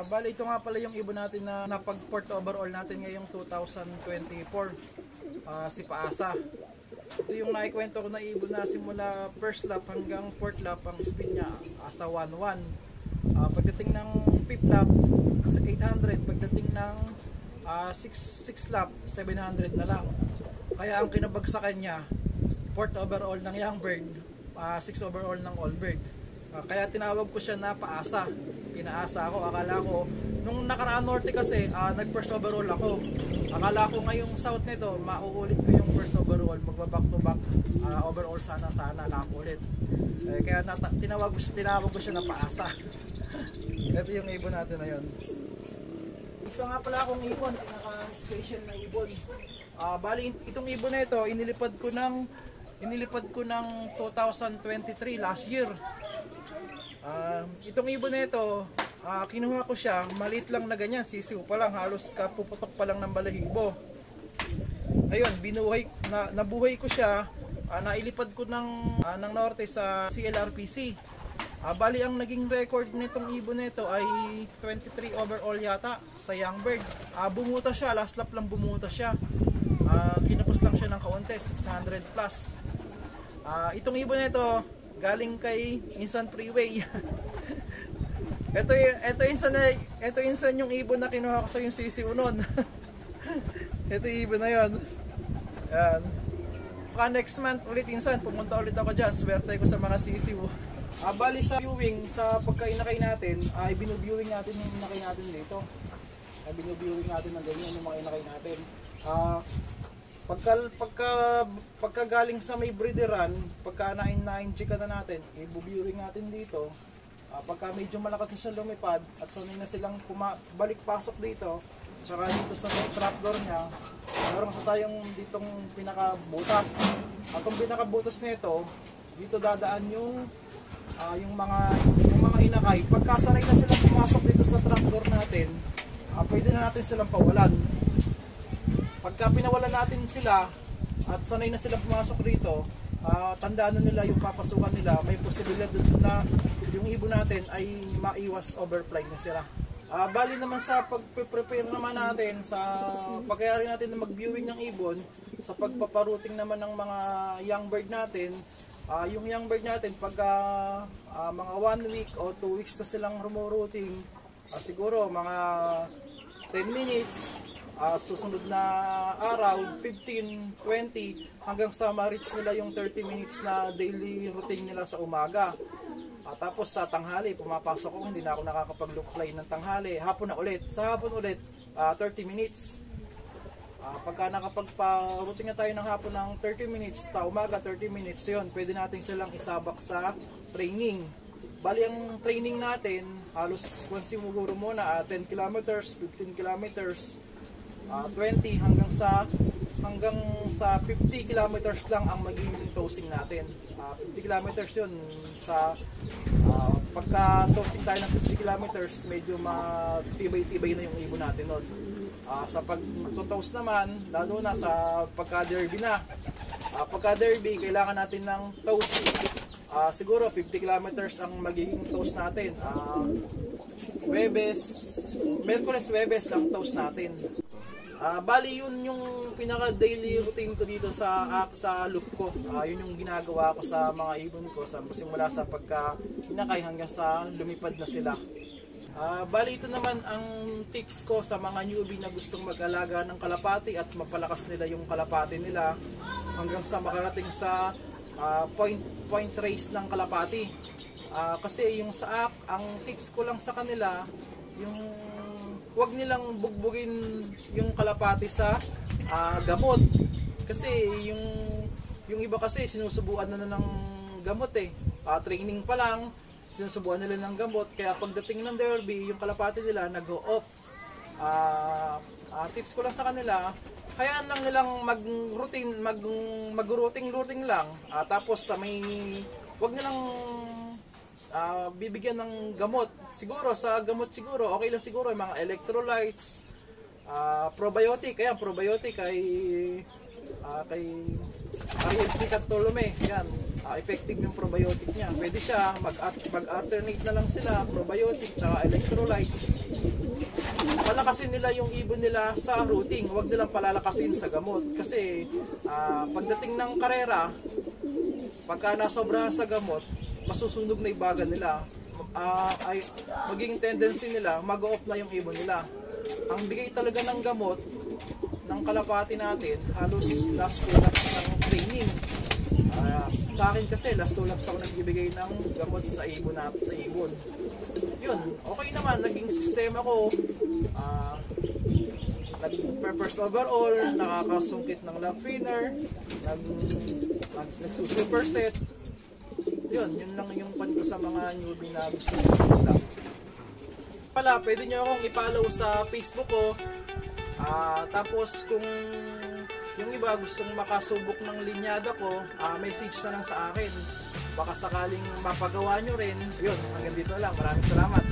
Bali ito nga pala yung ibon natin na napag-port overall natin ngayong 2024, si Paasa. Ito yung naikwento ko na ibon na simula first lap hanggang fourth lap ang speed niya sa 1-1. Pagdating ng 5th lap 800, pagdating ng 6 lap 700 na lang. Kaya ang kinabagsakan niya 4th overall ng young bird, 6 overall ng old bird. Kaya tinawag ko siya na Paasa. Pinaasa ako. Akala ko nung nakaraan norte kasi nag first overall ako. Akala ko ngayong south nito mauulit ko yung first overall, magba-back to back overall sana nakakulit. Kaya tinawag ko siya na Paasa. Ito yung ibon natin na yun. Isa nga pala akong ibon, pinaka-special na ibon. Bali itong ibon na ito inilipad ko ng 2023 last year. Itong ibon na ito, kinuha ko siya, maliit lang na ganyan, sisiw pa lang, halos kapuputok pa lang ng balahibo. Ayun, nabuhay ko siya, nailipad ko ng norte sa CLRPC. Bali ang naging record nitong ibon na ito ay 23 overall yata sa young bird. Bumuta siya, last lap lang bumuta siya. Kinapos lang siya ng kaunti, 600 plus. Itong ibon na ito, galing kay Insan Freeway. ito insan yung ibon na kinuha ko sa yung sisiw nun. Ito yung ibon na yun. Yan. Next month ulit insan, pumunta ulit ako dyan, swerte ko sa mga sisiw. Bali sa viewing, sa pagkainakay natin, ay binuviewing natin yung inakay natin dito. Binuviewing natin ng ganyan yung mga inakay natin. Pagka galing sa may breederan, pagka na-chika na natin, i-viewing natin dito. Pagka medyo malakas na siya lumipad at sanay na silang balik-pasok dito, saka dito sa may trapdoor niya, meron sa tayong ditong pinakabutas. At yung pinakabutas nito, dito dadaan yung mga inakay. Pagka sanay na silang pumasok dito sa trapdoor natin, pwede na natin silang pawalan. Pagka pinawalan natin sila at sanay na silang pumasok rito, tandaan na nila yung papasukan nila, may posibilidad na yung ibon natin ay maiwas overfly na sila. Bali naman sa pag-prepare naman natin, sa pagkayari natin na mag-viewing ng ibon, sa pagpaparouting naman ng mga young bird natin, yung young bird natin pagka mga 1 week o 2 weeks na silang rumorouting, siguro mga 10 minutes, susunod na araw 15, 20 hanggang sa ma-reach nila yung 30 minutes na daily routine nila sa umaga. Tapos sa tanghali pumapasok ko, hindi na ako nakakapag-look fly ng tanghali. Hapon na ulit, sa hapon ulit 30 minutes. Pagka nakapagpa-routine na tayo ng hapon ng 30 minutes, umaga 30 minutes, yun, pwede natin silang isabak sa training. Bali ang training natin halos siguro muna 10 kilometers, 15 kilometers, 20 hanggang sa 50 kilometers lang ang magiging tossing natin. 50 kilometers yun sa pagka tossing tayo ng 50 kilometers, medyo matibay-tibay na yung ibon natin nun. Sa pag-toss naman, lalo na sa pagka-derby na. Pagka-derby, kailangan natin ng toss. Siguro 50 kilometers ang magiging toss natin. Merkules, Webes ang toss natin. Bali yun yung pinaka daily routine ko dito sa loop ko. Yun yung ginagawa ko sa mga ibon ko simula sa pagka inakay hanggang sa lumipad na sila. Bali ito naman ang tips ko sa mga newbie na gustong mag-alaga ng kalapati at mapalakas nila yung kalapati nila hanggang sa makarating sa point race ng kalapati. Kasi yung sa ang tips ko lang sa kanila, yung huwag nilang bugbugin yung kalapati sa gamot. Kasi yung iba kasi sinusubuan na ng gamot training pa lang, sinusubuan nila ng gamot. Kaya pagdating ng derby, yung kalapati nila nag-o-off. Tips ko lang sa kanila, hayaan lang nilang mag-routing lang. Tapos huwag nilang bibigyan ng gamot. Siguro sa gamot okay lang siguro yung mga electrolytes, probiotic. Ayan, probiotic kay Ariel C. Catolome. Yan. effective yung probiotic niya. Pwede siya mag-alternate na lang sila, probiotic tsaka electrolytes. Palakasin nila yung ibon nila sa routing, huwag nilang palalakasin sa gamot. Kasi pagdating ng karera, pagka nasobrahan sa gamot, masusunog na ibaga nila. Ay magiging tendency nila, mag-off na yung ibon nila. Ang bigay talaga ng gamot ng kalapati natin, halos last 2 laps ng training. Sa akin kasi last 2 laps ako nagbibigay ng gamot sa ibon natin, sa ibon. Yun, okay naman, naging sistema ko. Nag-first overall, nakakasungkit ng love winner, nagsusuperset. Yun lang yung pan ko sa mga newbie na gusto nila. Pala, pwede nyo akong i-follow sa Facebook ko. Tapos kung yung iba gustong makasubok ng linyada ko, message na lang sa akin. Baka sakaling mapagawa nyo rin. Yun, hanggang dito lang. Maraming salamat.